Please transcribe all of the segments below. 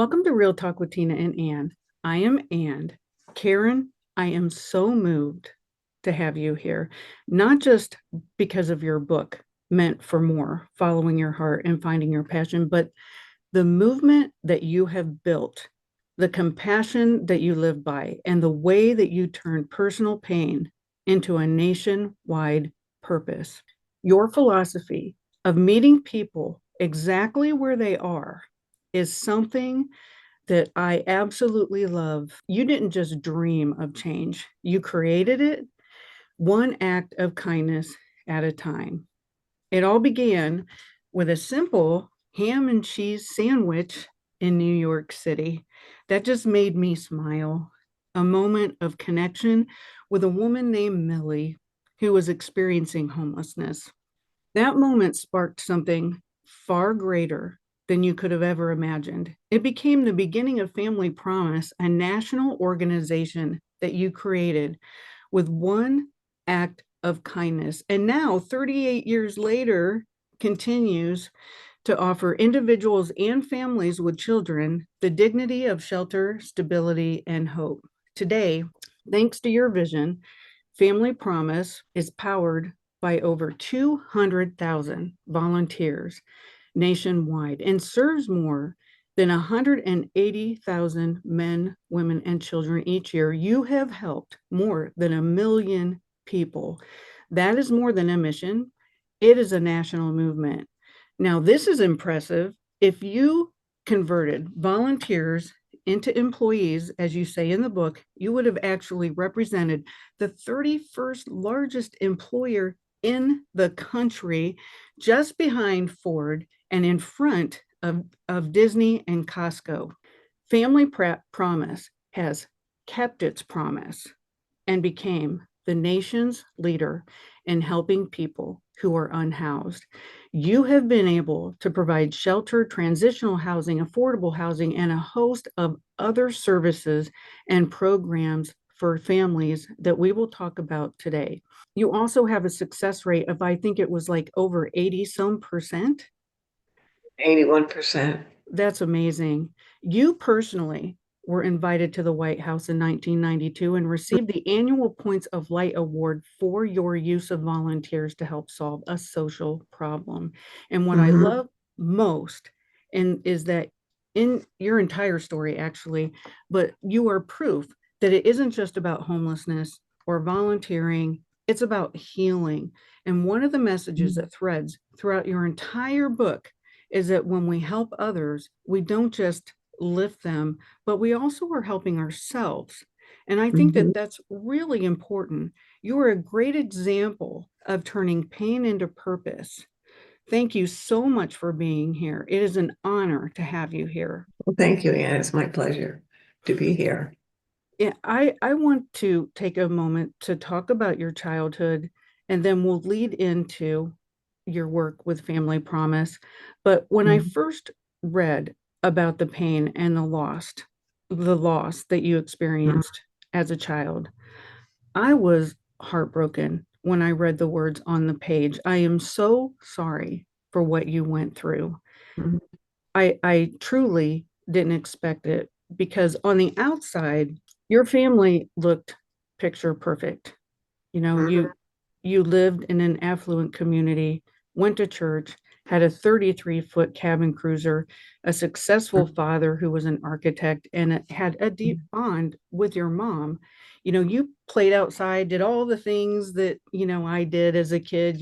Welcome to Real Talk with Tina and Ann. I am Ann. Karen, I am so moved to have you here, not just because of your book, Meant for More, Following Your Heart and Finding Your Passion, but the movement that you have built, the compassion that you live by, and the way that you turn personal pain into a nationwide purpose. Your philosophy of meeting people exactly where they are is something that I absolutely love. You didn't just dream of change, you created it one act of kindness at a time. It all began with a simple ham and cheese sandwich in New York City that just made me smile. A moment of connection with a woman named Millie who was experiencing homelessness. That moment sparked something far greater than you could have ever imagined. It became the beginning of Family Promise, a national organization that you created with one act of kindness. And now, 38 years later, continues to offer individuals and families with children the dignity of shelter, stability, and hope. Today, thanks to your vision, Family Promise is powered by over 200,000 volunteers nationwide and serves more than 180,000 men, women, and children each year. You have helped more than 1 million people. That is more than a mission, it is a national movement. Now, this is impressive. If you converted volunteers into employees, as you say in the book, you would have actually represented the 31st largest employer in the country, just behind Ford and in front of Disney and Costco. Family Promise has kept its promise and became the nation's leader in helping people who are unhoused. You have been able to provide shelter, transitional housing, affordable housing, and a host of other services and programs for families that we will talk about today. You also have a success rate of, I think it was like over 80 some percent. 81%. That's amazing. You personally were invited to the White House in 1992 and received the annual Points of Light Award for your use of volunteers to help solve a social problem. And what I Mhm. love most is that in your entire story, actually, but you are proof that it isn't just about homelessness or volunteering, it's about healing. And one of the messages that threads throughout your entire book is that when we help others, we don't just lift them, but we also are helping ourselves. And I think Mhm. that that's really important. You are a great example of turning pain into purpose. Thank you so much for being here. It is an honor to have you here. Well, thank you, Ann. It's my pleasure to be here. Yeah, I want to take a moment to talk about your childhood, and then we'll lead into your work with Family Promise. But when I Mhm. first read about the pain and the loss that you Mhm. experienced as a child, I was heartbroken when I read the words on the page. I am so sorry for what you went through. Mhm. I truly didn't expect it because on the outside, your family looked picture perfect. You know, Mhm. you lived in an affluent community, went to church, had a 33-foot cabin cruiser, a successful father who was an architect, and had a deep bond with your mom. You know, you played outside, did all the things that, I did as a kid,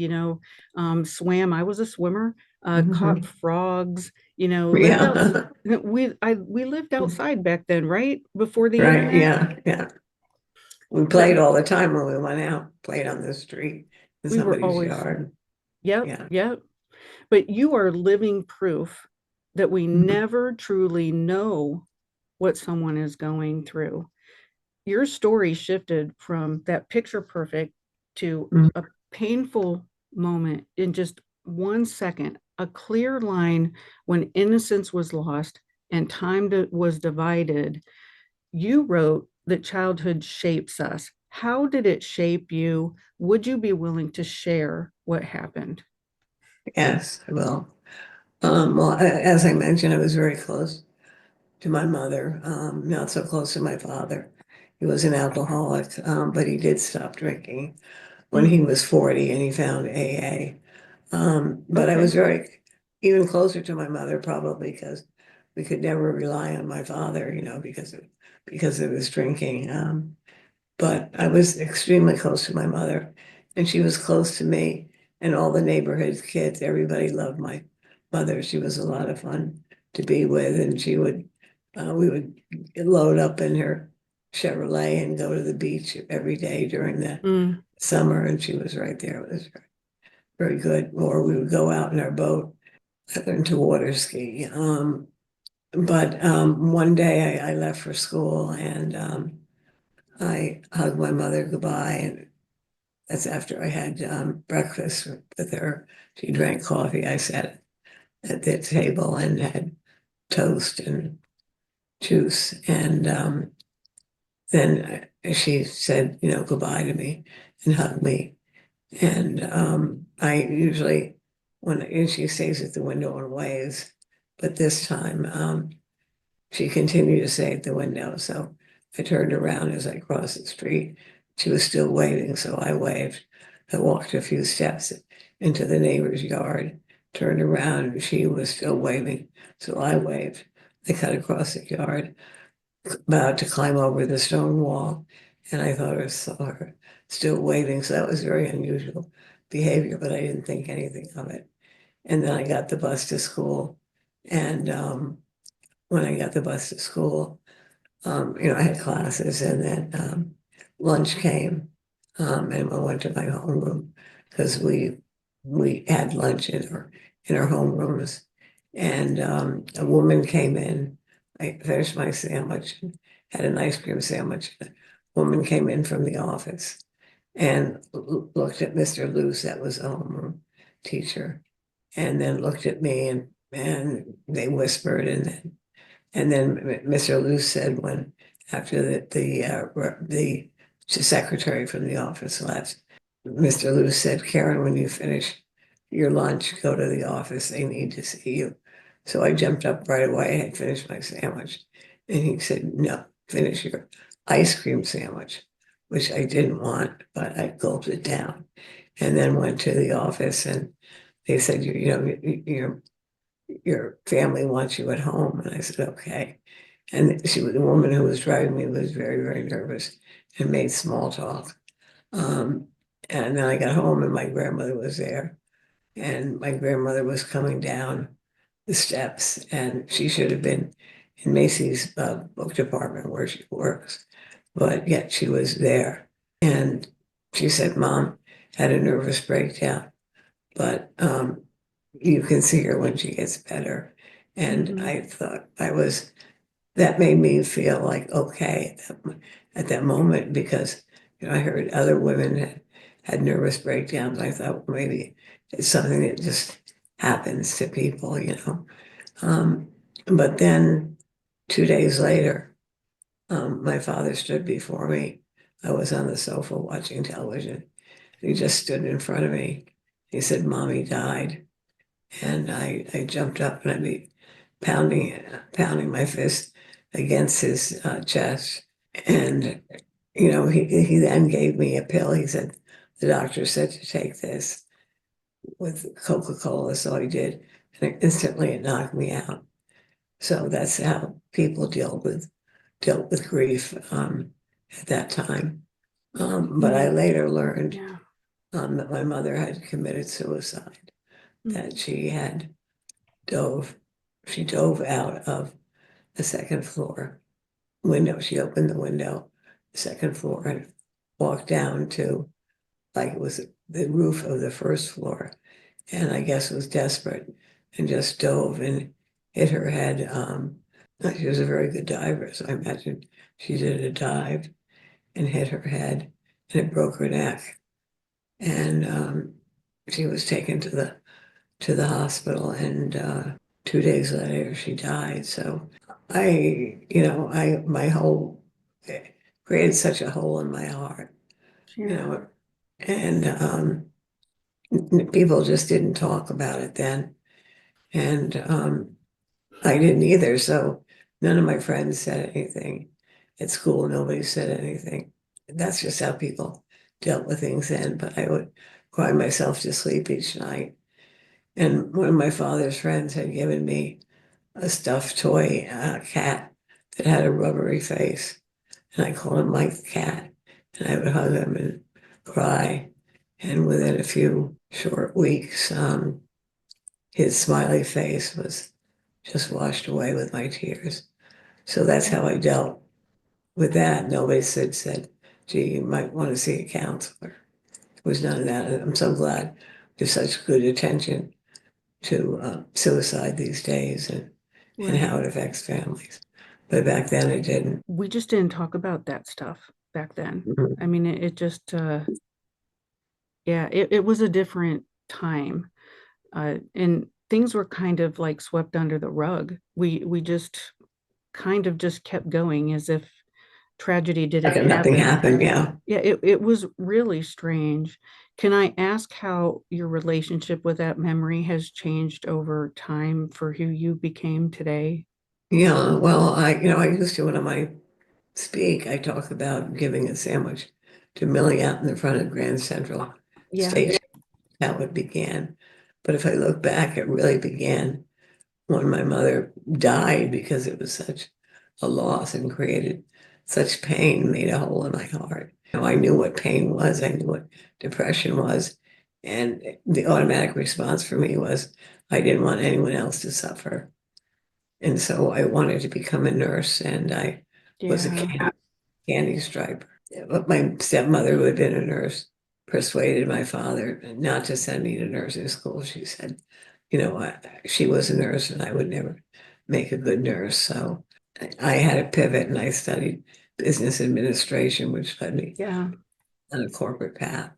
swam. I was a swimmer, caught Mhm. frogs, lived out. Yeah. We lived outside back then, right? Before the Right. internet. Yeah. Yeah. We But played all the time when we went out, played on the street in we were somebody's always, yard. yep, Yeah. yep. But you are living proof that we Mhm. never truly know what someone is going through. Your story shifted from that picture perfect to Mhm. a painful moment in just 1 second, a clear line when innocence was lost and time was divided. You wrote that childhood shapes us. How did it shape you? Would you be willing to share what happened? Yes, I will. Well, as I mentioned, I was very close to my mother, not so close to my father. He was an alcoholic, but he did stop drinking when he was 40 and he found AA. But I was very, even closer to my mother probably because we could never rely on my father, because of his drinking. But I was extremely close to my mother, and she was close to me and all the neighborhood kids. Everybody loved my mother. She was a lot of fun to be with, and we would load up in her Chevrolet and go to the beach every day during the Mm. summer, and she was right there. It was very, very good. Or we would go out in our boat. I learned to water ski. But one day I left for school and I hugged my mother goodbye, and that's after I had breakfast with her. She drank coffee. I sat at the table and had toast and juice, and then she said, goodbye to me and hugged me. And I usually, and she stays at the window and waves, but this time she continued to stay at the window. So I turned around as I crossed the street. She was still waving, so I waved. I walked a few steps into the neighbor's yard, turned around, and she was still waving, so I waved. I cut across the yard, about to climb over the stone wall, and I thought I saw her still waving. So that was very unusual behavior, but I didn't think anything of it. And then I got the bus to school, and when I got the bus to school, I had classes, and then lunch came, and I went to my homeroom because we had lunch in our homerooms, and a woman came in. I finished my sandwich, had an ice cream sandwich. A woman came in from the office and looked at Mr. Luce, that was a homeroom teacher, and then looked at me, and they whispered, and then Mr. Luce said, when after the secretary from the office left, Mr. Luce said, Karen, when you finish your lunch, go to the office. They need to see you. So I jumped up right away. I had finished my sandwich. And he said, no, finish your ice cream sandwich, which I didn't want, but I gulped it down. And then went to the office, and they said, your family wants you at home. And I said, okay. And the woman who was driving me was very, very nervous and made small talk. Um, and then I got home and my grandmother was there, and my grandmother was coming down the steps, and she should have been in Macy's book department where she works, but yet she was there. And she said, Mom had a nervous breakdown, but you can see her when she gets better. And I thought that made me feel like okay at that moment, because I heard other women had nervous breakdowns. I thought, well, maybe it's something that just happens to people. But then 2 days later, my father stood before me. I was on the sofa watching television. He just stood in front of me. He said, Mommy died. And I jumped up and I be pounding my fist against his chest. And, he then gave me a pill. He said, the doctor said to take this with Coca-Cola. So I did. And instantly it knocked me out. So that's how people dealt with grief at that time. But I later learned that my mother had committed suicide, that she dove out of the second floor window. She opened the window, the second floor, and walked down to, like, it was the roof of the first floor, and I guess was desperate and just dove and hit her head. She was a very good diver, so I imagine she did a dive and hit her head, and it broke her neck. And she was taken to the hospital, and 2 days later she died. So my whole created such a hole in my heart, and people just didn't talk about it then, and I didn't either. So None of my friends said anything. At school, nobody said anything. That's just how people dealt with things then. But I would cry myself to sleep each night. And one of my father's friends had given me a stuffed toy cat that had a rubbery face. And I called him Mike the cat. And I would hug him and cry. And within a few short weeks, his smiley face was just washed away with my tears. So that's how I dealt with that. Nobody said, gee, you might want to see a counselor. It was none of that. I'm so glad there's such good attention to suicide these days and Right. how it affects families. But back then it didn't. We just didn't talk about that stuff back then. Mhm. I mean, it just, yeah, it was a different time. And things were kind of like swept under the rug. We just kind of just kept going as if tragedy Like didn't nothing happen. happened, yeah. Yeah, it was really strange. Can I ask how your relationship with that memory has changed over time for who you became today? Yeah, well, I used to, when I speak, I talk about giving a sandwich to Millie out in the front of Grand Central Yeah, Station. How it began. But if I look back, it really began when my mother died because it was such a loss and created such pain, made a hole in my heart. I knew what pain was, I knew what depression was. And the automatic response for me was I didn't want anyone else to suffer. And so I wanted to become a nurse, and I was a yeah, candy striper. But my stepmother, who had been a nurse, persuaded my father not to send me to nursing school. She said, she was a nurse and I would never make a good nurse. So I had a pivot and I studied business administration, which led me yeah, on a corporate path.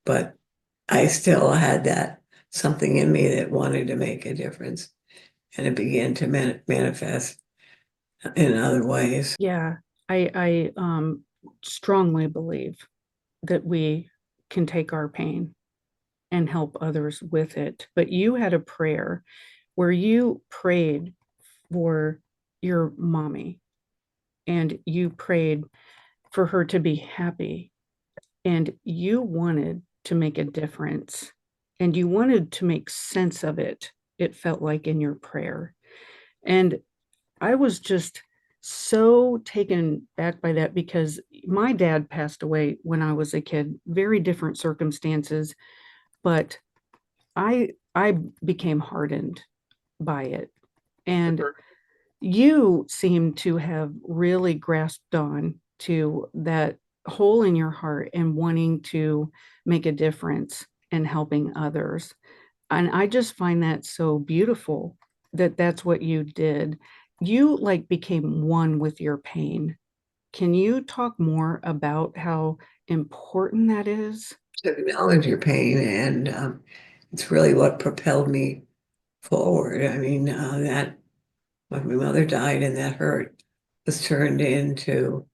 But I still had that something in me that wanted to make a difference. And it began to manifest in other ways. yeah. I strongly believe that we can take our pain and help others with it. But you had a prayer where you prayed for your mommy and you prayed for her to be happy and you wanted to make a difference and you wanted to make sense of it. It felt like in your prayer. And I was just so taken back by that because my dad passed away when I was a kid, very different circumstances, but I became hardened by it. And you seem to have really grasped on to that hole in your heart and wanting to make a difference and helping others. And I just find that so beautiful that that's what you did. You like became one with your pain. Can you talk more about how important that is? To acknowledge your pain, and it's really what propelled me forward. I mean, that when my mother died and that hurt was turned into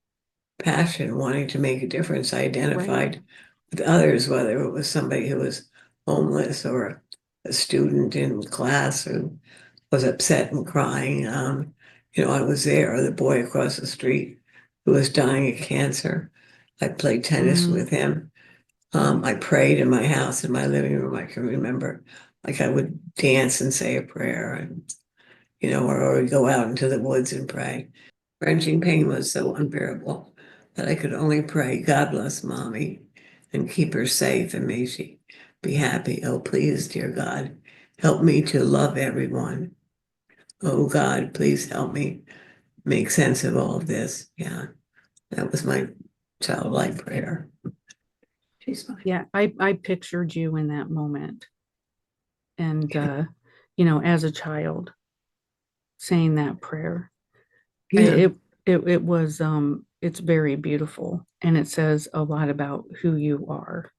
passion, wanting to make a difference. I Right. identified with others, whether it was somebody who was homeless or a student in class who was upset and crying. I was there, or the boy across the street who was dying of cancer. I played tennis Mm, with him. I prayed in my house, in my living room. I can remember, like I would dance and say a prayer, and or go out into the woods and pray. Wrenching pain was so unbearable that I could only pray, God bless mommy and keep her safe and may she be happy. Oh, please, dear God, help me to love everyone. Oh, God, please help me make sense of all of this. Yeah, that was my childlike prayer. She's fine. yeah, I pictured you in that moment. And as a child saying that prayer. Yeah, It was it's very beautiful and it says a lot about who you are.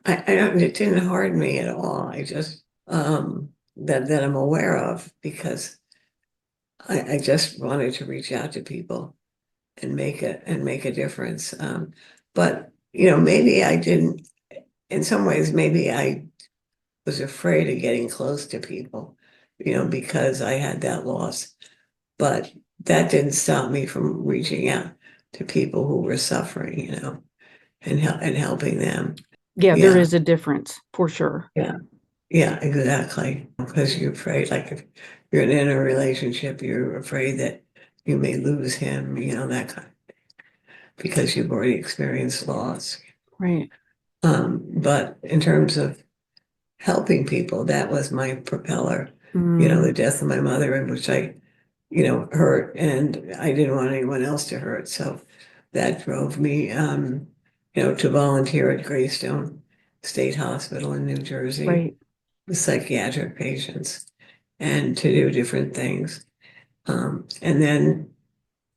I don't, it didn't hurt me at all. I just, that I'm aware of because I just wanted to reach out to people and make a difference. But maybe I didn't. In some ways, maybe I was afraid of getting close to people, because I had that loss. But that didn't stop me from reaching out to people who were suffering, and helping them. Yeah, there Yeah, is a difference for sure. yeah, yeah, exactly. Because you're afraid, like if you're in a relationship, you're afraid that you may lose him, that kind because you've already experienced loss. Right. But in terms of helping people, that was my propeller. The Mm, death of my mother, in which I, hurt, and I didn't want anyone else to hurt. So that drove me, to volunteer at Greystone State Hospital in New Jersey right. with psychiatric patients and to do different things. And then,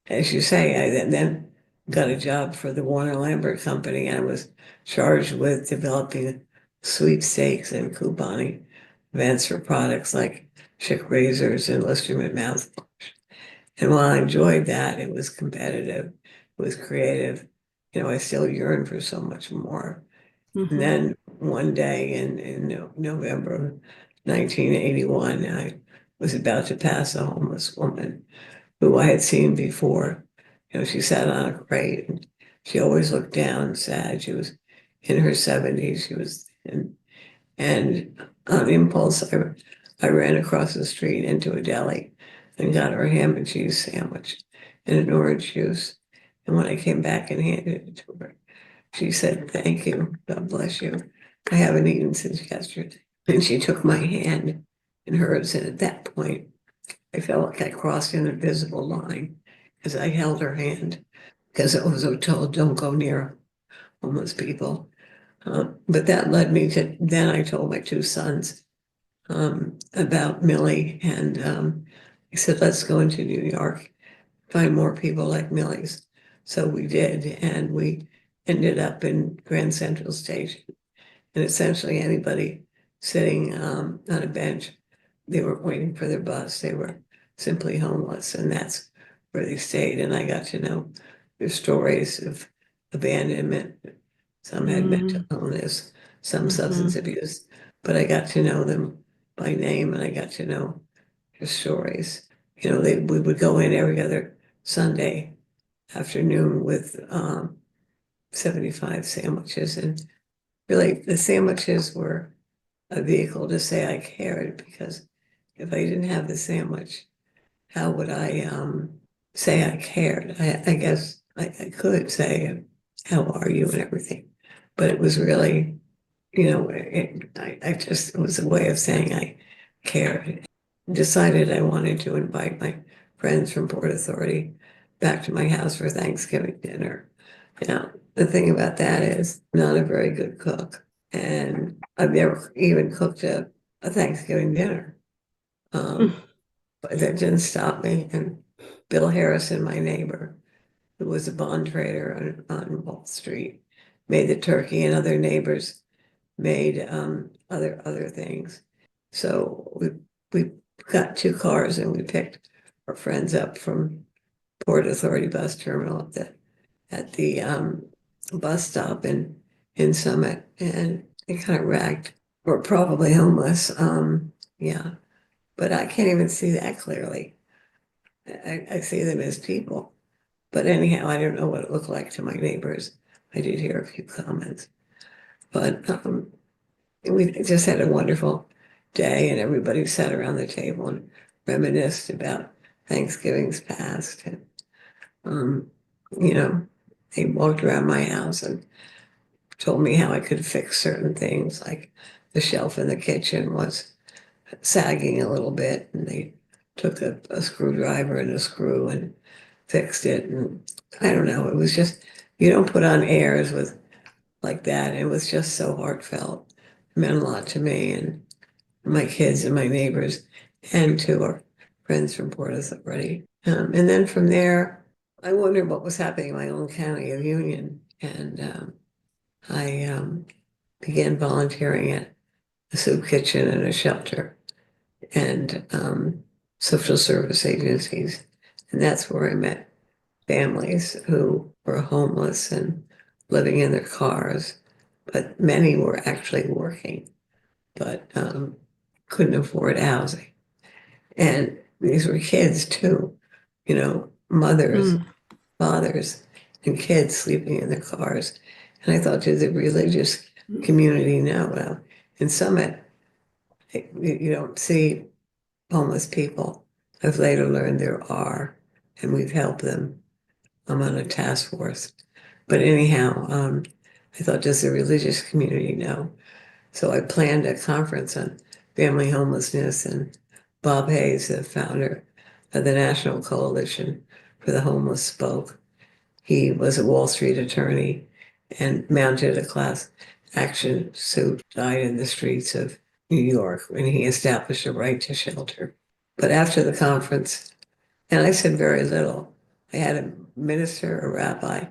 as you say, I then got a job for the Warner Lambert Company, and I was charged with developing sweepstakes and couponing events for products like Schick razors and Listerman mouthwash. And while I enjoyed that, it was competitive, it was creative. I still yearn for so much more. And Hmm. then one day in November of 1981, I was about to pass a homeless woman who I had seen before. She sat on a crate and she always looked down sad. She was in her 70s. She was thin. And on impulse, I ran across the street into a deli and got her a ham and cheese sandwich and an orange juice. And when I came back and handed it to her, she said, "Thank you. God bless you. I haven't eaten since yesterday." And she took my hand in hers. And at that point, I felt like I crossed an invisible line as I held her hand because I was told, don't go near homeless people. But that led me to, then I told my two sons about Millie, and I said, let's go into New York, find more people like Millie's. So we did, and we ended up in Grand Central Station. And essentially anybody sitting on a bench, they weren't waiting for their bus. They were simply homeless, and that's where they stayed. And I got to know their stories of abandonment. Some had mental Mm, illness, some substance hmm. abuse, but I got to know them by name, and I got to know their stories. We would go in every other Sunday afternoon with 75 sandwiches, and really the sandwiches were a vehicle to say I cared, because if I didn't have the sandwich, how would I say I cared? I guess I could say, how are you and everything, but it was really, I just, it was a way of saying I cared. Decided I wanted to invite my friends from Port Authority back to my house for Thanksgiving dinner. Now, the thing about that is I'm not a very good cook, and I've never even cooked a Thanksgiving dinner. Um, but that didn't stop me. And Bill Harrison, my neighbor, who was a bond trader on Wall Street, made the turkey, and other neighbors made other things. So we got two cars and we picked our friends up from Port Authority bus terminal at the bus stop in Summit, and they kind of ragged. Were probably homeless. Yeah, but I can't even see that clearly. I see them as people. But anyhow, I don't know what it looked like to my neighbors. I did hear a few comments, but we just had a wonderful day, and everybody sat around the table and reminisced about Thanksgiving's past. And, um, you know, they walked around my house and told me how I could fix certain things, like the shelf in the kitchen was sagging a little bit, and they took a screwdriver and a screw and fixed it. And I don't know, it was just, you don't put on airs with like that. It was just so heartfelt. It meant a lot to me and my kids and my neighbors, and to our friends from Port Authority. And then from there, I wondered what was happening in my own county of Union. And I began volunteering at a soup kitchen and a shelter, and social service agencies. And that's where I met families who were homeless and living in their cars, but many were actually working, but couldn't afford housing. And these were kids too, mothers, Mm. fathers, and kids sleeping in their cars. And I thought, did the religious community know? Well, in Summit, you don't see homeless people. I've later learned there are, and we've helped them. I'm on a task force. But anyhow, I thought, does the religious community know? So I planned a conference on family homelessness, and Bob Hayes, the founder of the National Coalition for the Homeless, spoke. He was a Wall Street attorney and mounted a class action suit, died in the streets of New York when he established a right to shelter. But after the conference, and I said very little, I had a minister, a rabbi,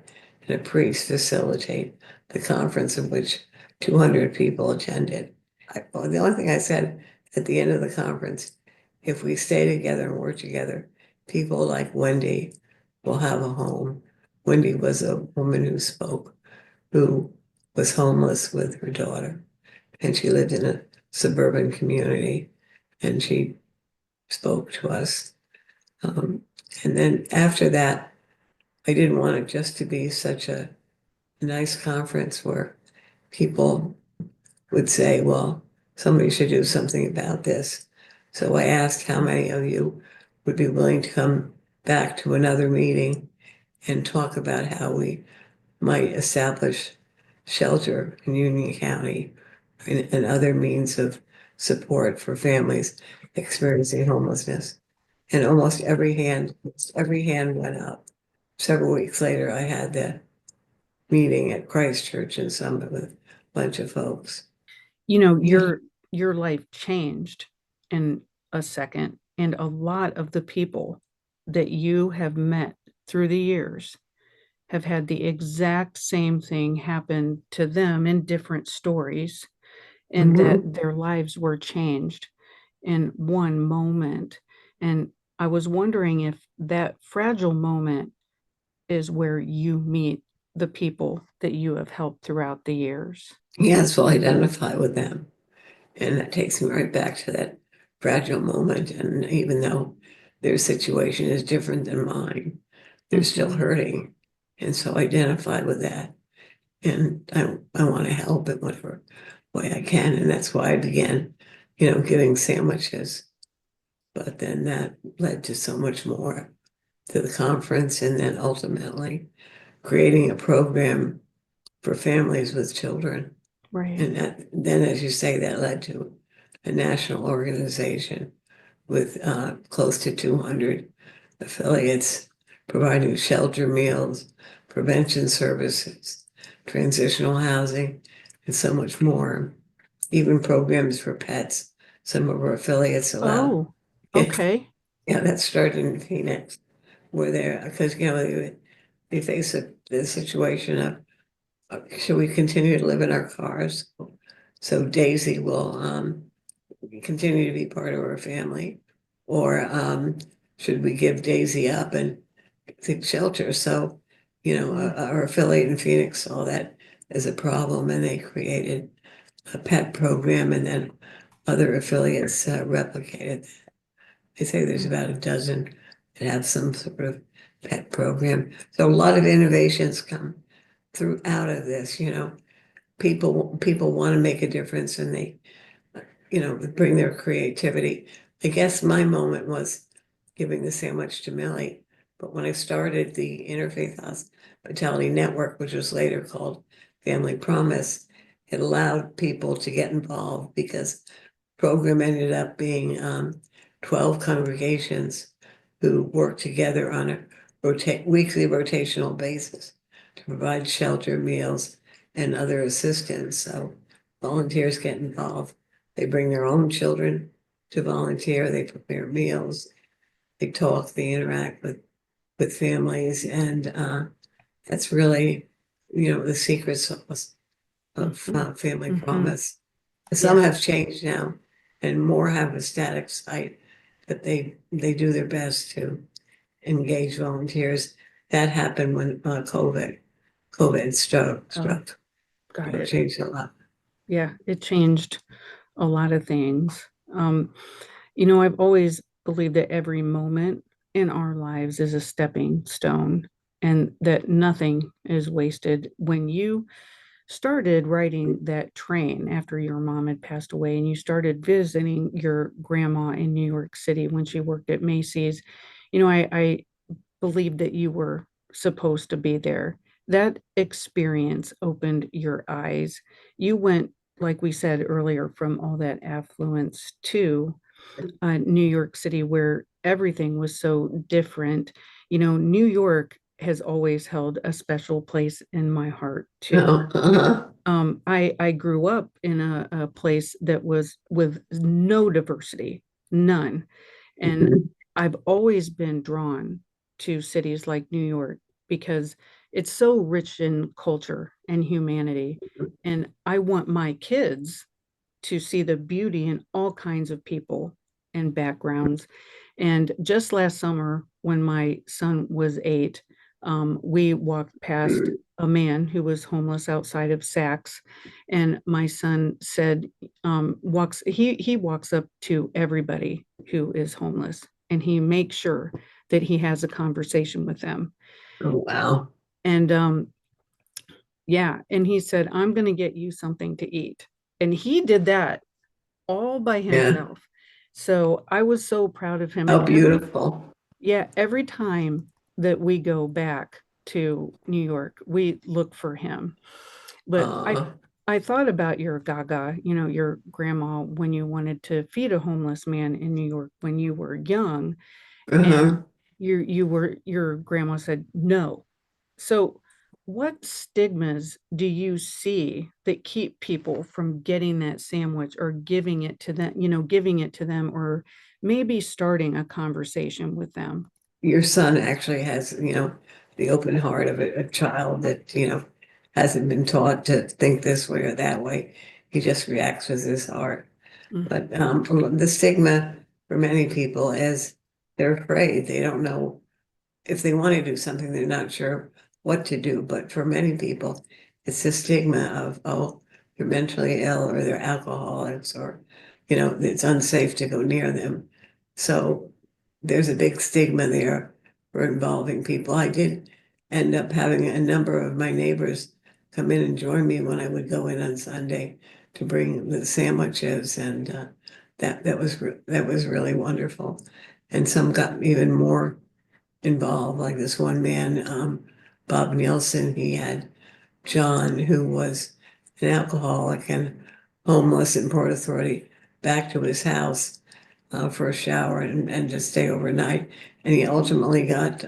and a priest facilitate the conference, in which 200 people attended. Well, the only thing I said at the end of the conference, if we stay together and work together, people like Wendy will have a home. Wendy was a woman who spoke, who was homeless with her daughter, and she lived in a suburban community, and she spoke to us. Um, and then after that, I didn't want it just to be such a nice conference where people would say, well, somebody should do something about this. So I asked how many of you would be willing to come back to another meeting and talk about how we might establish shelter in Union County and other means of support for families experiencing homelessness. And every hand went up. Several weeks later, I had the meeting at Christchurch in Summit with a bunch of folks. You know, Yeah. your life changed in a second, and a lot of the people that you have met through the years have had the exact same thing happen to them in different stories, and that Mhm. their lives were changed in one moment. And I was wondering if that fragile moment is where you meet the people that you have helped throughout the years. Yes, we'll identify with them. And that takes me right back to that fragile moment. And even though their situation is different than mine, they're still Mhm. hurting. And so identify with that. And I want to help in whatever way I can. And that's why I began, giving sandwiches. But then that led to so much more, to the conference, and then ultimately creating a program for families with children. Right. And then, as you say, that led to a national organization with close to 200 affiliates providing shelter, meals, prevention services, transitional housing, and so much more. Even programs for pets. Some of our affiliates allow. Oh, okay. Yeah, that started in Phoenix, where they're, because, they face the situation of, should we continue to live in our cars? So Daisy will continue to be part of our family, or should we give Daisy up and seek shelter? So, our affiliate in Phoenix saw that as a problem, and they created a pet program, and then other affiliates replicated. They say there's about a dozen that have some sort of pet program. So a lot of innovations come through out of this. People want to make a difference, and they bring their creativity. I guess my moment was giving the sandwich to Millie. But when I started the Interfaith Hospitality Network, which was later called Family Promise, it allowed people to get involved, because program ended up being 12 congregations who work together on a weekly rotational basis to provide shelter, meals, and other assistance. So volunteers get involved. They bring their own children to volunteer. They prepare meals. They talk. They interact with families, and that's really, the secret sauce of Mhm. Family Mhm. Promise. Some Yeah. have changed now, and more have a static site, but they do their best to engage volunteers. That happened when COVID Oh, struck. got It it. changed a lot. Yeah, it changed a lot of things. I've always believed that every moment in our lives is a stepping stone and that nothing is wasted. When you started riding that train after your mom had passed away and you started visiting your grandma in New York City when she worked at Macy's, I believed that you were supposed to be there. That experience opened your eyes. You went, like we said earlier, from all that affluence to New York City, where everything was so different. New York has always held a special place in my heart too. Oh, uh-huh. I grew up in a place that was with no diversity, none. And Mhm. I've always been drawn to cities like New York because it's so rich in culture and humanity. And I want my kids to see the beauty in all kinds of people and backgrounds. And just last summer, when my son was 8, we walked past a man who was homeless outside of Saks, and my son said, he walks up to everybody who is homeless, and he makes sure that he has a conversation with them. Oh, wow. And yeah, and he said, "I'm going to get you something to eat," and he did that all by Yeah. himself. So I was so proud of him. How And beautiful. yeah, every time that we go back to New York, we look for him. But Uh, I thought about your Gaga, your grandma when you wanted to feed a homeless man in New York when you were young, and uh-huh. your grandma said no. So what stigmas do you see that keep people from getting that sandwich or giving it to them, or maybe starting a conversation with them? Your son actually has, the open heart of a child that, hasn't been taught to think this way or that way. He just reacts with his heart. Mm, But the stigma for many people is they're afraid. They don't know if they want to do something, they're not sure what to do. But for many people, it's the stigma of, oh, they're mentally ill or they're alcoholics or, it's unsafe to go near them. So there's a big stigma there for involving people. I did end up having a number of my neighbors come in and join me when I would go in on Sunday to bring the sandwiches, and that was really wonderful. And some got even more involved, like this one man, Bob Nielsen. He had John, who was an alcoholic and homeless in Port Authority, back to his house for a shower and to stay overnight. And he ultimately got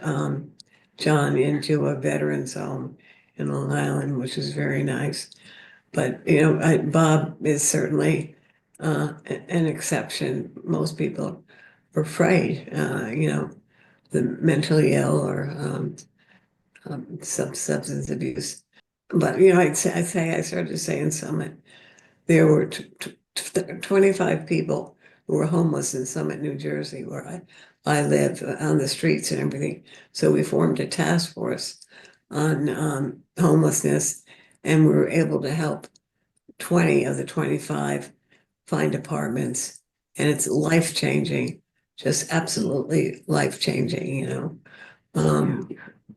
John into a veterans home in Long Island, which is very nice. But, Bob is certainly an exception. Most people are afraid, the mentally ill or substance abuse. But, I started to say in Summit, there were 25 people who were homeless in Summit, New Jersey, where I live, on the streets and everything. So we formed a task force on homelessness, and we were able to help 20 of the 25 find apartments. And it's life changing, just absolutely life changing, yeah. um,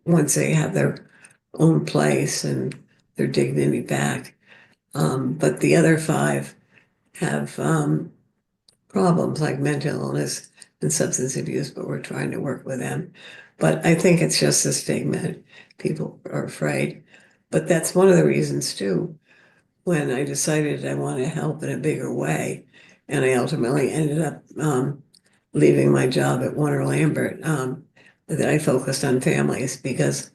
once they have their own place and their dignity back. But the other five have problems like mental illness and substance abuse, but we're trying to work with them. But I think it's just a stigma. People are afraid. But that's one of the reasons, too, when I decided I want to help in a bigger way. And I ultimately ended up leaving my job at Warner Lambert, that I focused on families because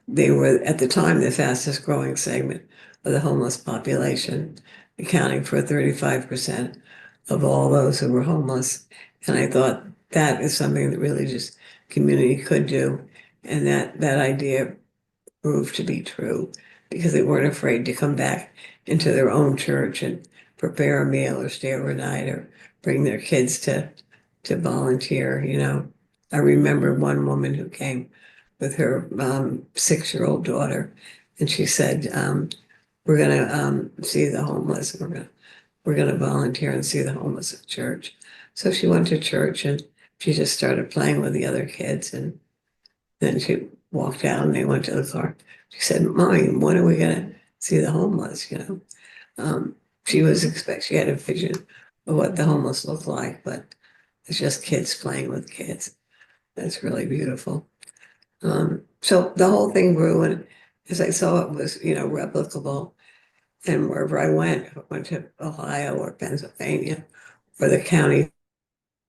they were at the time the fastest growing segment of the homeless population, accounting for 35% of all those who were homeless. And I thought that is something that religious community could do. And that idea proved to be true because they weren't afraid to come back into their own church and prepare a meal or stay overnight or bring their kids to volunteer. I remember one woman who came with her 6-year-old daughter, and she said, "We're going to see the homeless. We're going to volunteer and see the homeless at church." So she went to church and she just started playing with the other kids, and then she walked out and they went to the car. She said, Mommy, when are we gonna see the homeless? She was she had a vision of what the homeless looked like, but it's just kids playing with kids. That's really beautiful. So the whole thing grew, and as I saw it was, replicable. And wherever I went to Ohio or Pennsylvania or the county,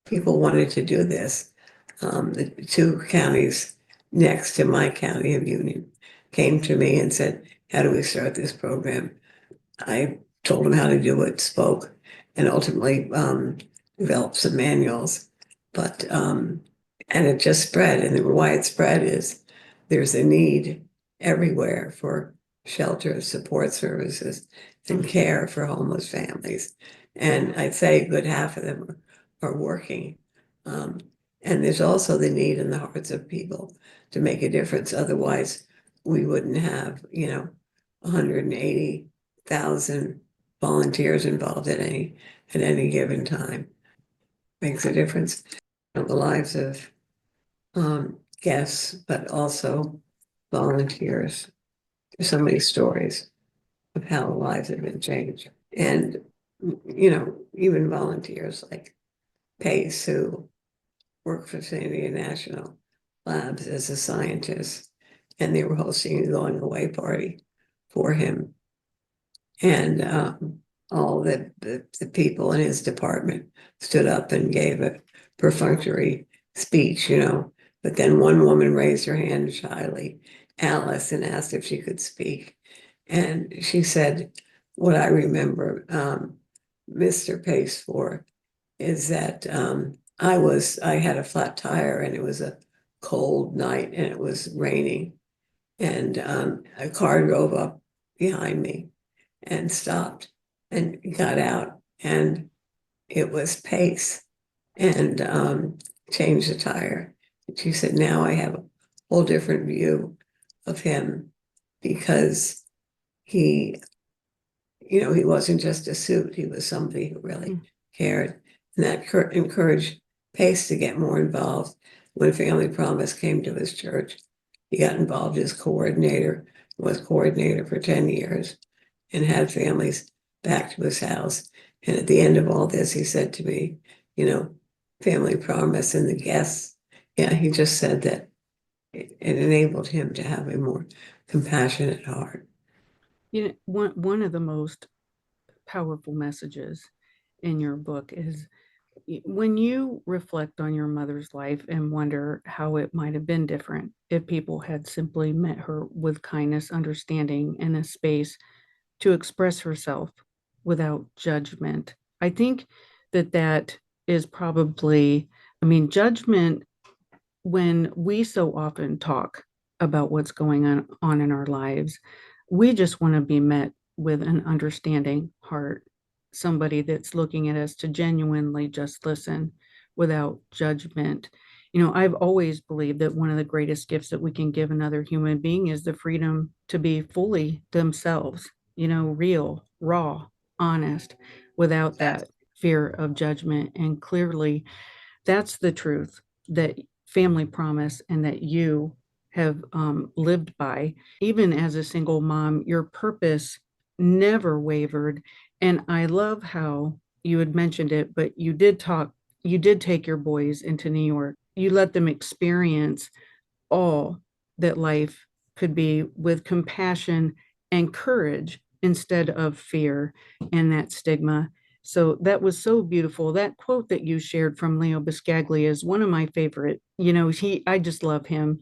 people wanted to do this. The two counties next to my county of Union came to me and said, how do we start this program? I told them how to do it, spoke, and ultimately developed some manuals. But and it just spread. And why it spread is there's a need everywhere for shelter, support services, and care for homeless families. And I'd say a good half of them are working. Um, and there's also the need in the hearts of people to make a difference. Otherwise, we wouldn't have, 180,000 volunteers involved at any given time. Makes a difference in the lives of guests, but also volunteers. There's so many stories of how lives have been changed. And, even volunteers like Pace, who worked for San Diego National Labs as a scientist, and they were hosting a going away party for him. And all the people in his department stood up and gave a perfunctory speech, But then one woman raised her hand shyly, Alice, and asked if she could speak. And she said, what I remember Mr. Pace for is that I had a flat tire and it was a cold night and it was raining. And a car drove up behind me and stopped and got out, and it was Pace, and changed the tire. And she said, now I have a whole different view of him because he, he wasn't just a suit, he was somebody who really cared. And that encouraged Pace to get more involved. When Family Promise came to his church, he got involved as coordinator, was coordinator for 10 years, and had families back to his house. And at the end of all this, he said to me, Family Promise and the guests, he just said that it enabled him to have a more compassionate heart. One of the most powerful messages in your book is when you reflect on your mother's life and wonder how it might have been different if people had simply met her with kindness, understanding, and a space to express herself without judgment. I think that is probably, judgment, when we so often talk about what's going on in our lives, we just want to be met with an understanding heart, somebody that's looking at us to genuinely just listen without judgment. I've always believed that one of the greatest gifts that we can give another human being is the freedom to be fully themselves, real, raw, honest, without that fear of judgment. And clearly, that's the truth that Family Promise and that you have lived by. Even as a single mom, your purpose never wavered. And I love how you had mentioned it, but you did take your boys into New York. You let them experience all that life could be with compassion and courage instead of fear and that stigma. So that was so beautiful. That quote that you shared from Leo Biscaglia is one of my favorite. I just love him.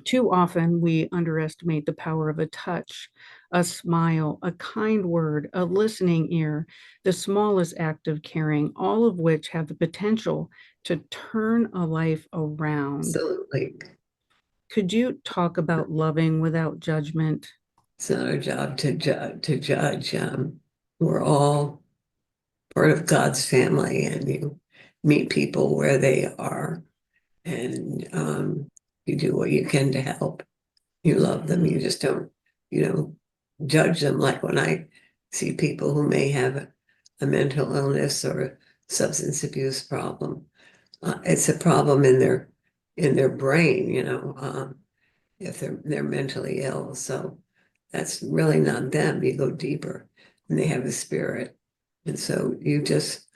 Too often we underestimate the power of a touch, a smile, a kind word, a listening ear, the smallest act of caring, all of which have the potential to turn a life around. Absolutely. Could you talk about loving without judgment? It's not our job to judge. We're all part of God's family, and you meet people where they are, and you do what you can to help. You love them. You just don't, judge them. Like when I see people who may have a mental illness or a substance abuse problem, it's a problem in their brain, if they're mentally ill. So that's really not them. You go deeper, and they have a spirit, and so you just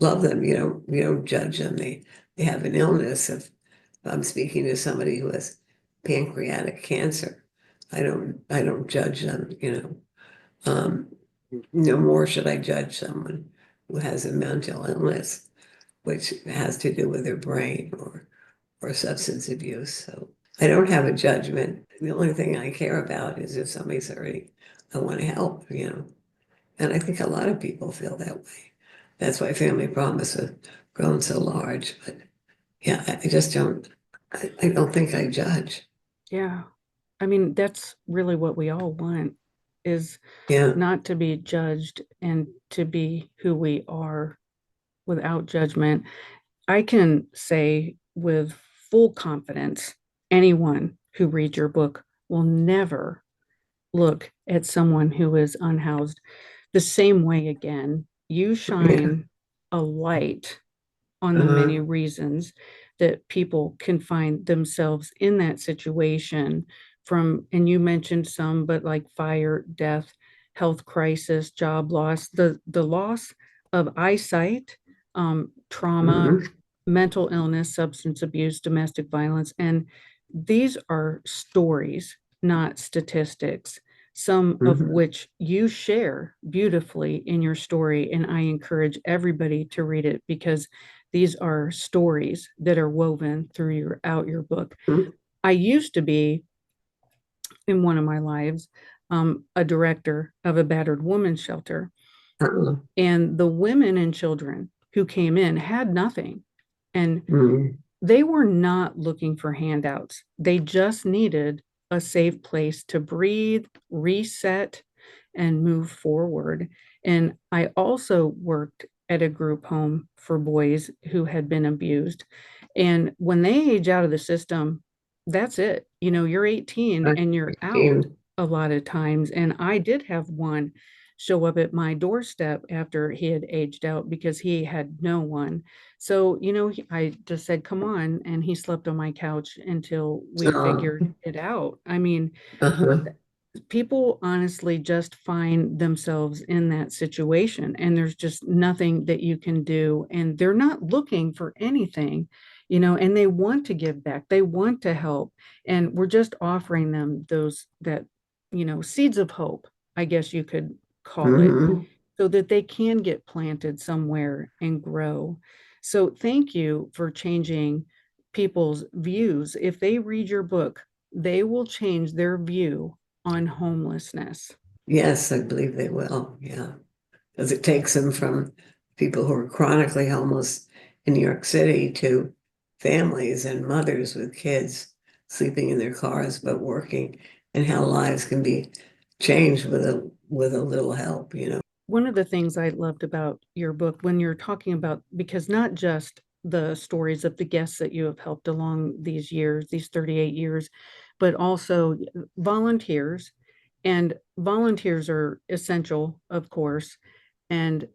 love them. You don't judge them. They have an illness. If I'm speaking to somebody who has pancreatic cancer, I don't judge them. No more should I judge someone who has a mental illness, which has to do with their brain or substance abuse. So I don't have a judgment. The only thing I care about is if somebody's hurting, I want to help. And I think a lot of people feel that way. That's why Family Promise has grown so large. But yeah, I just I don't think I judge. Yeah. I mean, that's really what we all want is Yeah. not to be judged and to be who we are without judgment. I can say with full confidence, anyone who reads your book will never look at someone who is unhoused the same way again. You Yeah. shine a light on the Uh-huh. many reasons that people can find themselves in that situation from, and you mentioned some, but like fire, death, health crisis, job loss, the loss of eyesight, trauma, Mhm. mental illness, substance abuse, domestic violence. And these are stories, not statistics, some of Mhm. which you share beautifully in your story. And I encourage everybody to read it because these are stories that are woven throughout your book. Mhm. I used to be, in one of my lives, a director of a battered women's shelter. Uh-uh. And the women and children who came in had nothing. And Mhm. they were not looking for handouts. They just needed a safe place to breathe, reset, and move forward. And I also worked at a group home for boys who had been abused. And when they age out of the system, that's it. You're 18 I and you're out came. a lot of times. And I did have one show up at my doorstep after he had aged out because he had no one. So, I just said, come on. And he slept on my couch until we Oh, figured it out. I mean, uh-huh. people honestly just find themselves in that situation and there's just nothing that you can do. And they're not looking for anything, and they want to give back. They want to help. And we're just offering them those, that, seeds of hope, I guess you could call it, Mhm. so that they can get planted somewhere and grow. So thank you for changing people's views. If they read your book, they will change their view on homelessness. Yes, I believe they will. Yeah. Because it takes them from people who are chronically homeless in New York City to families and mothers with kids sleeping in their cars but working, and how lives can be changed with a little help. One of the things I loved about your book when you're talking about, because not just the stories of the guests that you have helped along these years, these 38 years, but also volunteers. And volunteers are essential, of course. And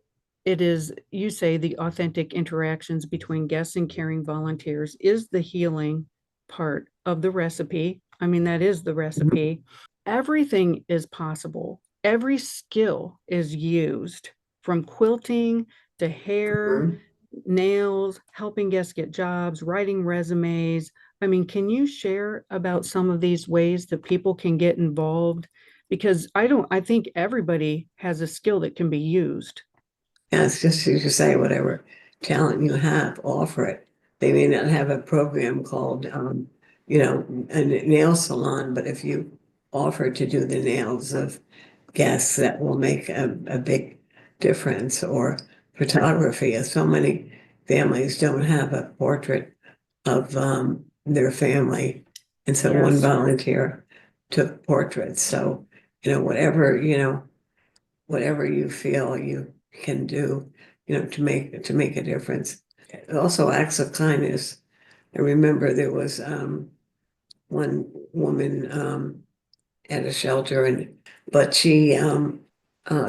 it is, you say, the authentic interactions between guests and caring volunteers is the healing part of the recipe. I mean, that is the Mhm. recipe. Everything is possible. Every skill is used, from quilting to hair, Mhm. nails, helping guests get jobs, writing resumes. I mean, can you share about some of these ways that people can get involved? Because I think everybody has a skill that can be used. Yeah, it's just as you say, whatever talent you have, offer it. They may not have a program called, a nail salon, but if you offer to do the nails of guests, that will make a big difference. Or photography, as so many families don't have a portrait of their family. And so one Yes. volunteer took portraits. So, whatever you feel you can do, to make a difference. Also, acts of kindness. I remember there was one woman at a shelter, but she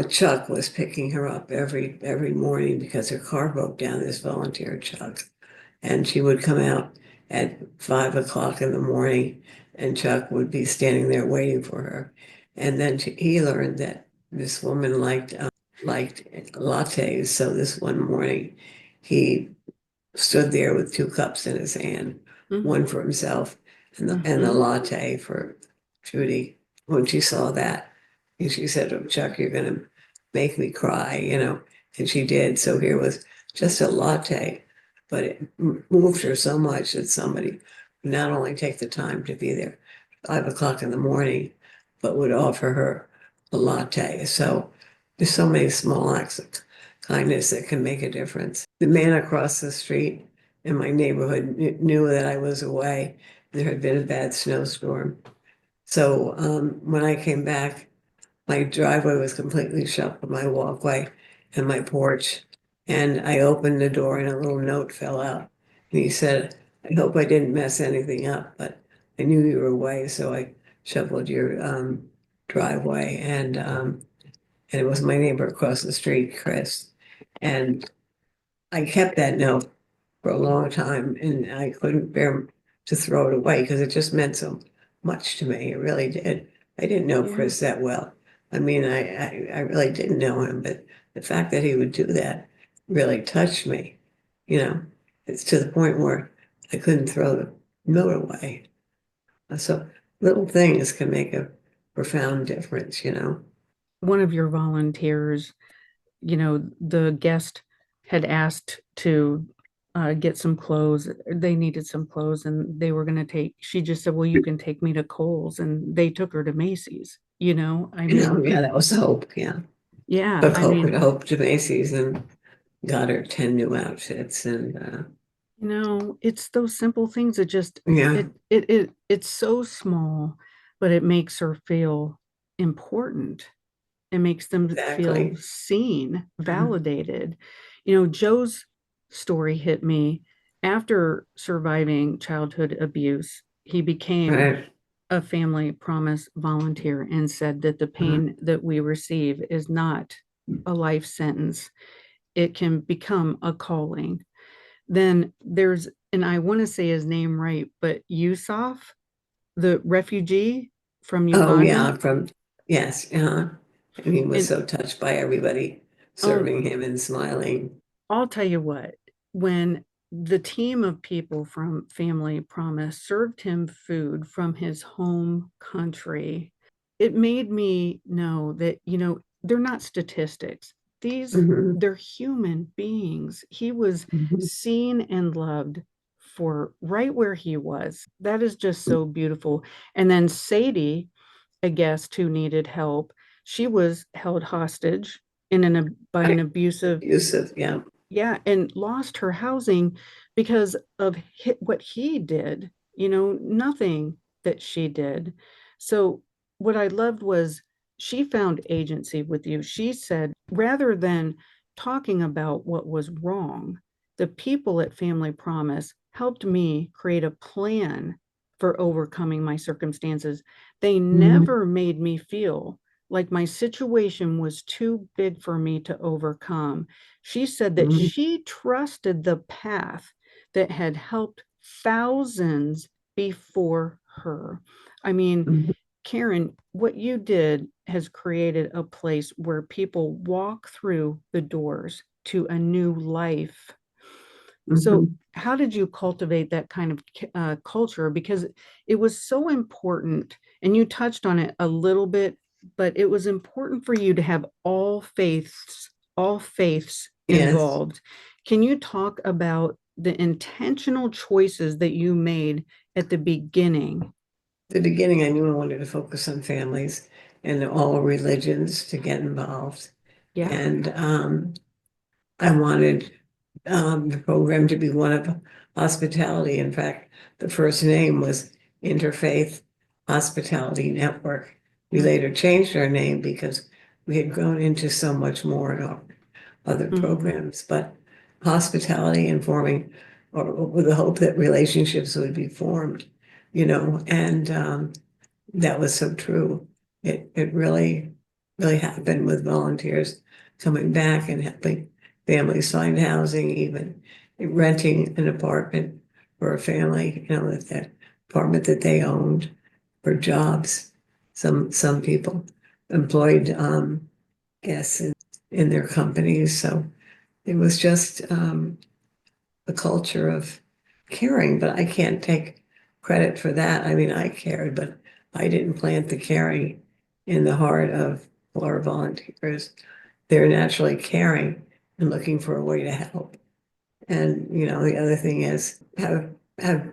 Chuck was picking her up every morning because her car broke down. This volunteer Chuck, And she would come out at 5 o'clock in the morning, and Chuck would be standing there waiting for her. And then he learned that this woman liked lattes. So this one morning, he stood there with 2 cups in his hand, one for himself and the latte for Judy. When she saw that, and she said, "Oh, Chuck, you're going to make me cry," and she did. So here was just a latte, but it moved her so much that somebody would not only take the time to be there 5 o'clock in the morning, but would offer her a latte. So there's so many small acts of kindness that can make a difference. The man across the street in my neighborhood knew that I was away. There had been a bad snowstorm. So when I came back, my driveway was completely shut from my walkway and my porch. And I opened the door and a little note fell out. And he said, "I hope I didn't mess anything up, but I knew you were away, so I shoveled your driveway." And it was my neighbor across the street, Chris. And I kept that note for a long time, and I couldn't bear to throw it away because it just meant so much to me. It really did. I didn't know Yeah. Chris that well. I mean, I really didn't know him, but the fact that he would do that really touched me. You know, it's to the point where I couldn't throw the note away. So little things can make a profound difference. One of your volunteers, the guest had asked to get some clothes. They needed some clothes and they were going to she just said, "Well, you can take me to Kohl's." And they took her to Macy's, I mean, Yeah, that was hope. Yeah. yeah, Took I mean, Hope to Macy's and got her 10 new outfits. And it's those simple things that just, yeah, it's so small, but it makes her feel important. It makes them feel exactly. seen, Mhm. validated. Joe's story hit me after surviving childhood abuse. He became Right. a family promise volunteer and said that the Mhm. pain that we receive is not a life sentence. It can become a calling. Then there's, and I want to say his name right, but Yusuf, the refugee from Oh, Uganda. yeah. Yes. And he was And so touched by everybody oh, serving him and smiling. I'll tell you what, when the team of people from Family Promise served him food from his home country, it made me know that, they're not statistics. Mhm. They're human beings. He was Mhm. seen and loved for right where he was. That is just so beautiful. And then Sadie, a guest who needed help, she was held hostage by an Right. abusive, Yusuf, yeah. yeah, and lost her housing because of what he did, nothing that she did. So what I loved was she found agency with you. She said, rather than talking about what was wrong, the people at Family Promise helped me create a plan for overcoming my circumstances. They Mhm. never made me feel like my situation was too big for me to overcome. She said that Mhm. she trusted the path that had helped thousands before her. I mean, Mhm. Karen, what you did has created a place where people walk through the doors to a new life. So, Mhm. how did you cultivate that kind of culture? Because it was so important, and you touched on it a little bit, but it was important for you to have all faiths Yes. involved. Can you talk about the intentional choices that you made at the beginning? The beginning, I knew I wanted to focus on families and all religions to get involved. Yeah. And I wanted the program to be one of hospitality. In fact, the first name was Interfaith Hospitality Network. We Mm-hmm. later changed our name because we had grown into so much more in our other Mm-hmm. programs, but hospitality and forming, or with the hope that relationships would be formed, and that was so true. It really happened with volunteers coming back and helping families find housing even. renting an apartment for a family, that apartment that they owned, for jobs. Some people employed guests in their companies. So it was just a culture of caring, but I can't take credit for that. I mean, I cared, but I didn't plant the caring in the heart of our volunteers. They're naturally caring and looking for a way to help. And, the other thing is have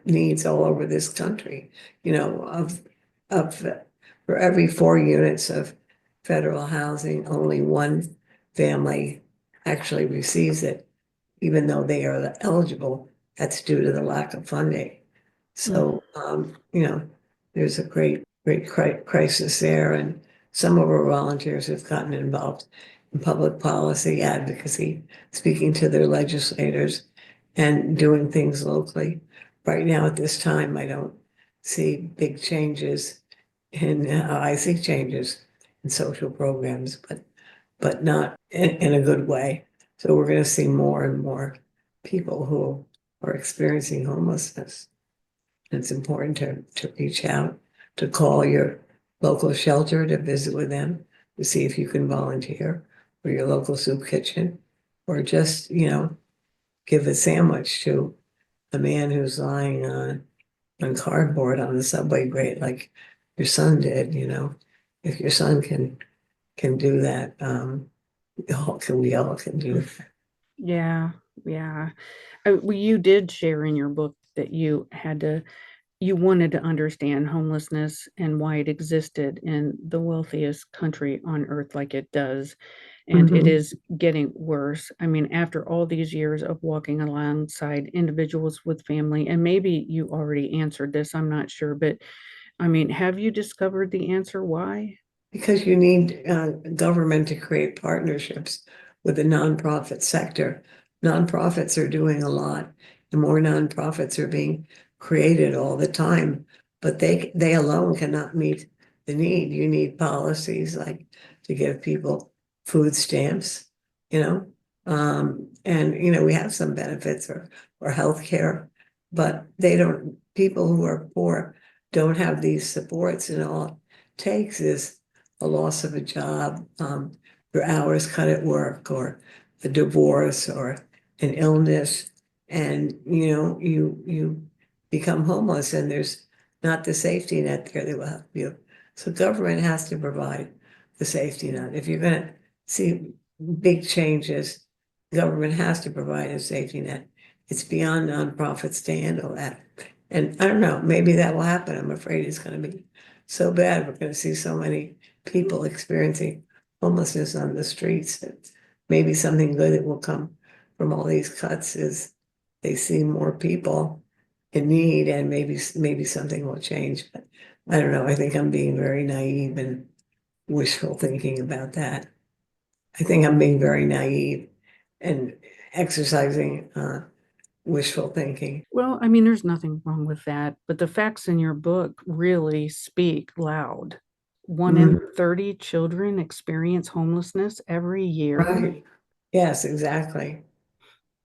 needs all over this country, of for every 4 units of federal housing, only one family actually receives it, even though they are eligible. That's due to the lack of funding. Mm. So, there's a great crisis there. And some of our volunteers have gotten involved in public policy advocacy, speaking to their legislators and doing things locally. Right now, at this time, I don't see big changes I see changes in social programs, but not in a good way. So we're going to see more and more people who are experiencing homelessness. It's important to reach out, to call your local shelter, to visit with them, to see if you can volunteer, or your local soup kitchen, or just, give a sandwich to a man who's lying on cardboard on the subway grate, like your son did. If your son can do that, we all can do that. Yeah, yeah. Well, you did share in your book that you wanted to understand homelessness and why it existed in the wealthiest country on earth like it does. And it Mhm. is getting worse. I mean, after all these years of walking alongside individuals with family, and maybe you already answered this, I'm not sure, but I mean, have you discovered the answer why? Because you need government to create partnerships with the nonprofit sector. Nonprofits are doing a lot, and more nonprofits are being created all the time, but they alone cannot meet the need. You need policies like to give people food stamps, and we have some benefits or health care, but they don't. People who are poor don't have these supports, and all it takes is a loss of a job, your hours cut at work, or a divorce, or an illness, and you become homeless, and there's not the safety net there that will help you. So government has to provide the safety net. If you're going to see big changes, government has to provide a safety net. It's beyond nonprofits to handle that. And I don't know, maybe that will happen. I'm afraid it's going to be so bad. We're going to see so many people experiencing homelessness on the streets. Maybe something good that will come from all these cuts is they see more people in need, and maybe something will change. But I don't know. I think I'm being very naive and wishful thinking about that. I think I'm being very naive and exercising wishful thinking. Well, I mean, there's nothing wrong with that, but the facts in your book really speak loud. One in Mhm. 30 children experience homelessness every year. Right. Yes, exactly.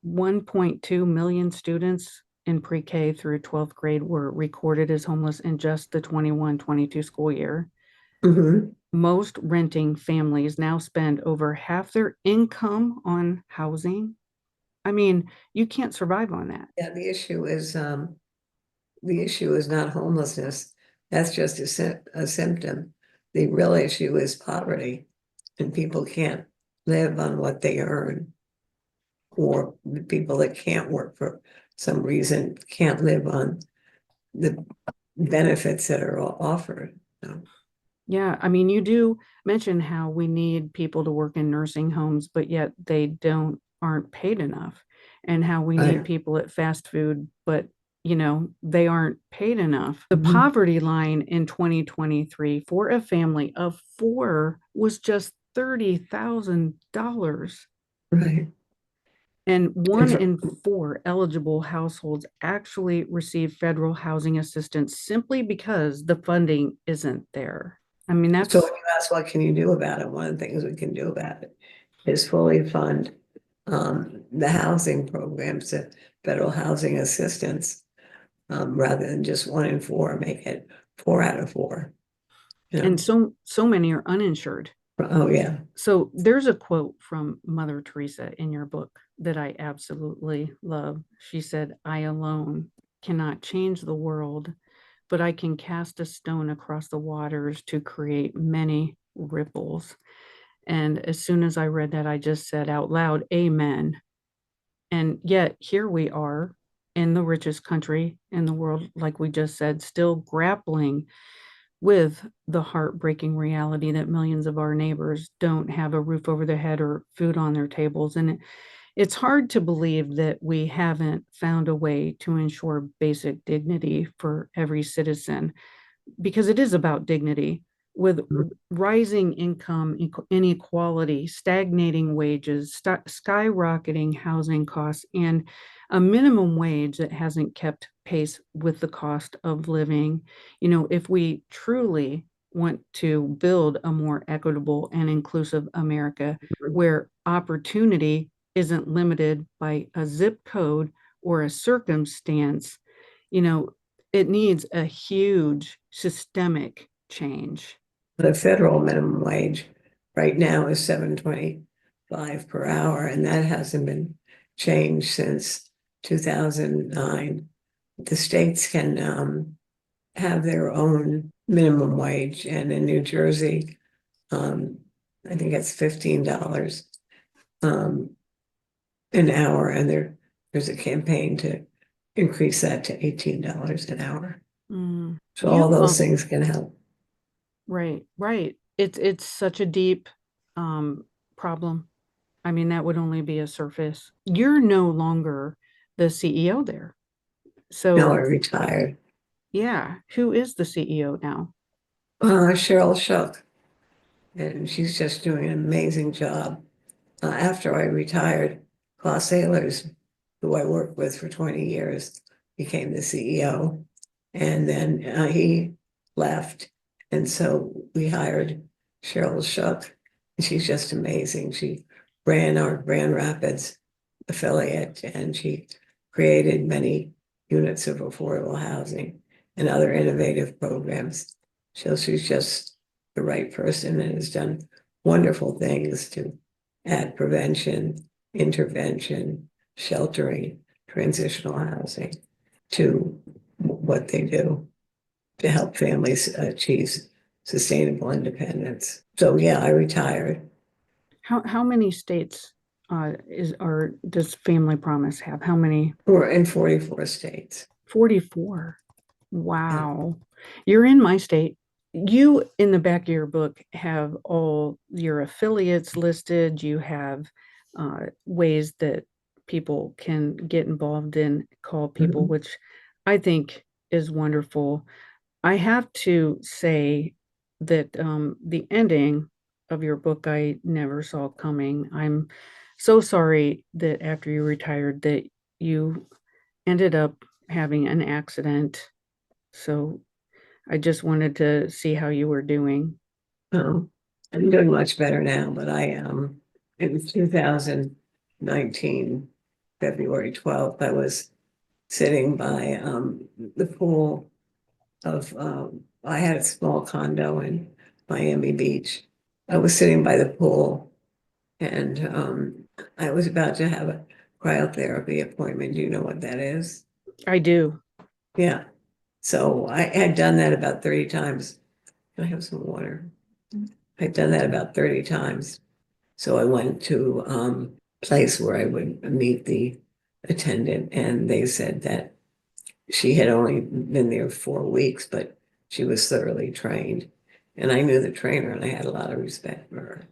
1.2 million students in pre-K through 12th grade were recorded as homeless in just the 21-22 school year. Hmm. Most renting families now spend over half their income on housing. I mean, you can't survive on that. Yeah, the issue is not homelessness. That's just a symptom. The real issue is poverty, and people can't live on what they earn, or the people that can't work for some reason can't live on the benefits that are offered. Yeah, I mean, you do mention how we need people to work in nursing homes, but yet they aren't paid enough, and how we need Right. people at fast food, but they aren't paid enough. The Mhm. poverty line in 2023 for a family of four was just $30,000. Right. And And one for- in four eligible households actually receive federal housing assistance simply because the funding isn't there. I mean, so when that's you ask what can you do about it, one of the things we can do about it is fully fund the housing programs, the federal housing assistance, rather than just 1 in 4, make it 4 out of 4. You And know, so many are uninsured. oh yeah, So there's a quote from Mother Teresa in your book that I absolutely love. She said, "I alone cannot change the world, but I can cast a stone across the waters to create many ripples." And as soon as I read that, I just said out loud, "Amen." And yet here we are in the richest country in the world, like we just said, still grappling with the heartbreaking reality that millions of our neighbors don't have a roof over their head or food on their tables. And it's hard to believe that we haven't found a way to ensure basic dignity for every citizen, because it is about dignity. With rising income inequality, stagnating wages, skyrocketing housing costs, and a minimum wage that hasn't kept pace with the cost of living. If we truly want to build a more equitable and inclusive America where opportunity isn't limited by a zip code or a circumstance, you know, it needs a huge systemic change. the federal minimum wage right now is $7.25 per hour, and that hasn't been changed since 2009. The states can have their own minimum wage, and in New Jersey, I think it's $15 um, an hour, and there's a campaign to increase that to $18 an hour. So all You those things can help. right. It's such a deep problem. I mean, that would only be a surface. You're no longer the CEO there. Now I So, retired. yeah, who is the CEO now? Cheryl Shook, and she's just doing an amazing job. After I retired, Klaus Saylors, who I worked with for 20 years, became the CEO. And then he left. And so we hired Cheryl Shook. And she's just amazing. She ran our Grand Rapids affiliate, and she created many units of affordable housing and other innovative programs. So she's just the right person and has done wonderful things to add prevention, intervention, sheltering, transitional housing to what they do to help families achieve sustainable independence. So yeah, I retired. How many states does Family Promise have? How many? We're in 44 states. 44. Yeah. Wow. You're in my state. You, in the back of your book, have all your affiliates listed. You have ways that people can get involved in, call people, Mhm. which I think is wonderful. I have to say that the ending of your book I never saw coming. I'm so sorry that after you retired that you ended up having an accident. So I just wanted to see how you were doing. Um, I'm doing much better now, but in 2019, February 12th, I was sitting by the pool of I had a small condo in Miami Beach. I was sitting by the pool, and I was about to have a cryotherapy appointment. Do you know what that is? I do. Yeah. So I had done that about 30 times. Can I have some water? I'd done that about 30 times. So I went to place where I would meet the attendant, and they said that she had only been there 4 weeks, but she was thoroughly trained. And I knew the trainer, and I had a lot of respect for her.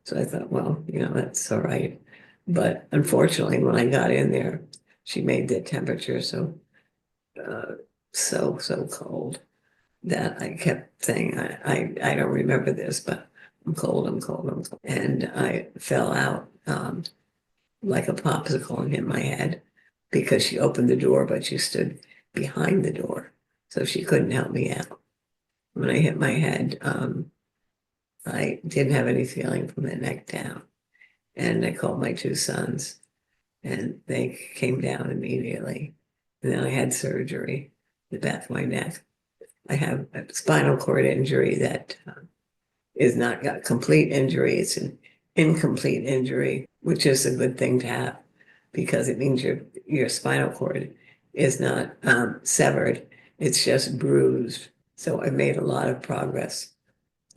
So I thought, well, that's all right. But unfortunately, when I got in there, she made the temperature uh, so cold that I kept saying, I don't remember this, but I'm cold, I'm cold, I'm cold. And I fell out like a popsicle and hit my head because she opened the door, but she stood behind the door. So she couldn't help me out. When I hit my head, I didn't have any feeling from the neck down. And I called my two sons, and they came down immediately. And then I had surgery, the back of my neck. I have a spinal cord injury that is not a complete injury. It's an incomplete injury, which is a good thing to have because it means your spinal cord is not severed. It's just bruised. So I made a lot of progress.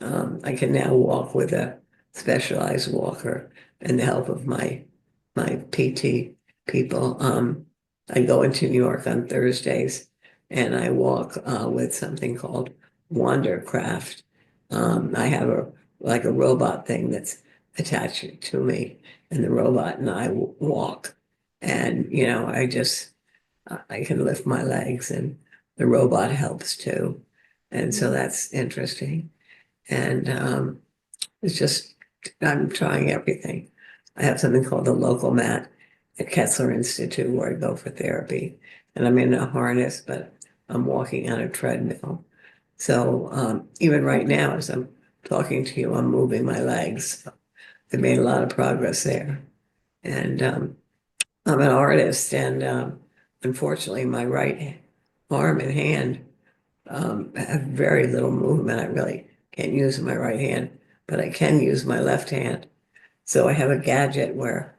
I can now walk with a specialized walker and the help of my PT people. I go into New York on Thursdays and I walk with something called Wandercraft. I have a robot thing that's attached to me, and the robot and I walk. And I can lift my legs, and the robot helps too. And so that's interesting. And it's just, I'm trying everything. I have something called the local mat at Kessler Institute where I go for therapy. And I'm in a harness, but I'm walking on a treadmill. So even right now, as I'm talking to you, I'm moving my legs. So I made a lot of progress there. And I'm an artist, and unfortunately, my right arm and hand have very little movement. I really can't use my right hand, but I can use my left hand. So I have a gadget where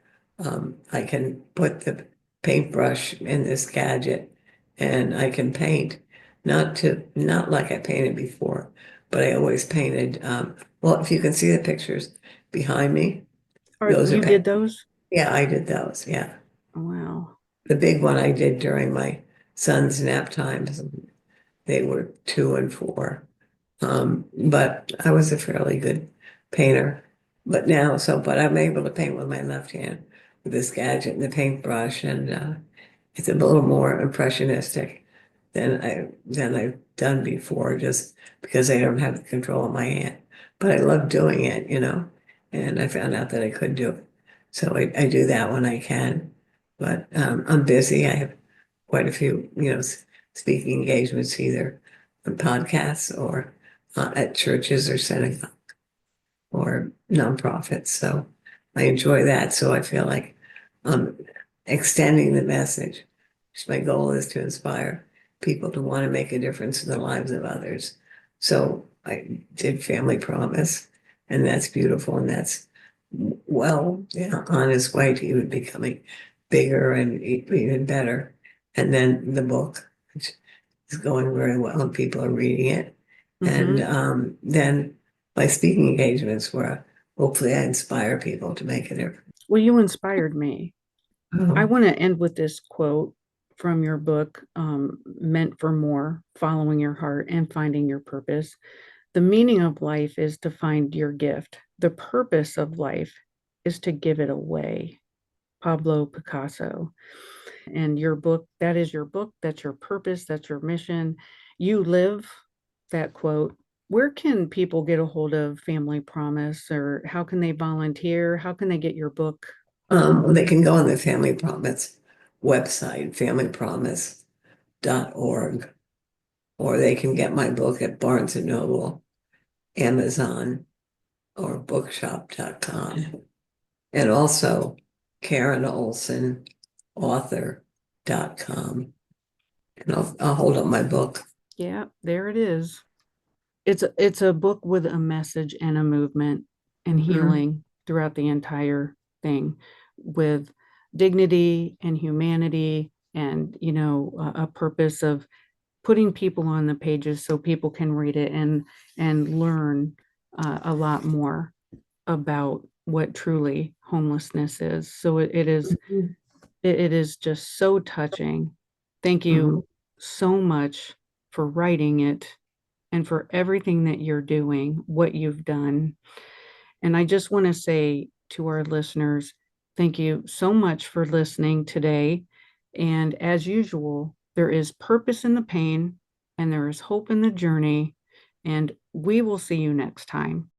I can put the paintbrush in this gadget and I can paint, not like I painted before, but I always painted. Well, if you can see the pictures behind me, Or those you are, did those? yeah, I did those. Yeah. Wow. The big one I did during my son's nap times. They were 2 and 4. But I was a fairly good painter. But I'm able to paint with my left hand with this gadget and the paintbrush, and it's a little more impressionistic than I've done before, just because I don't have the control of my hand. But I love doing it. And I found out that I could do it. So I do that when I can. But I'm busy. I have quite a few, speaking engagements, either on podcasts or at churches or synagogue or nonprofits. So I enjoy that. So I feel like I'm extending the message. My goal is to inspire people to want to make a difference in the lives of others. So I did Family Promise, and that's beautiful. And that's on its way to even becoming bigger and even better. And then the book, which is going very well, and people are reading it. And Mm-hmm. then my speaking engagements where hopefully I inspire people to make a difference. Well, you inspired me. I Oh, want to end with this quote from your book, Meant for More, Following Your Heart and Finding Your Purpose. The meaning of life is to find your gift. The purpose of life is to give it away. Pablo Picasso. And your book, that is your book, that's your purpose, that's your mission. You live that quote. Where can people get a hold of Family Promise, or how can they volunteer? How can they get your book? they can go on the Family Promise website, familypromise.org, or they can get my book at Barnes and Noble, Amazon, or bookshop.com. And also Karen Olson, author.com. And I'll hold up my book. Yeah, there it is. It's a book with a message and a movement and Mhm. healing throughout the entire thing, with dignity and humanity, and a purpose of putting people on the pages so people can read it and learn a lot more about what truly homelessness is. So Mhm. it is just so touching. Thank Mhm. you so much for writing it and for everything that you're doing, what you've done. And I just want to say to our listeners, thank you so much for listening today. And as usual, there is purpose in the pain and there is hope in the journey. And we will see you next time.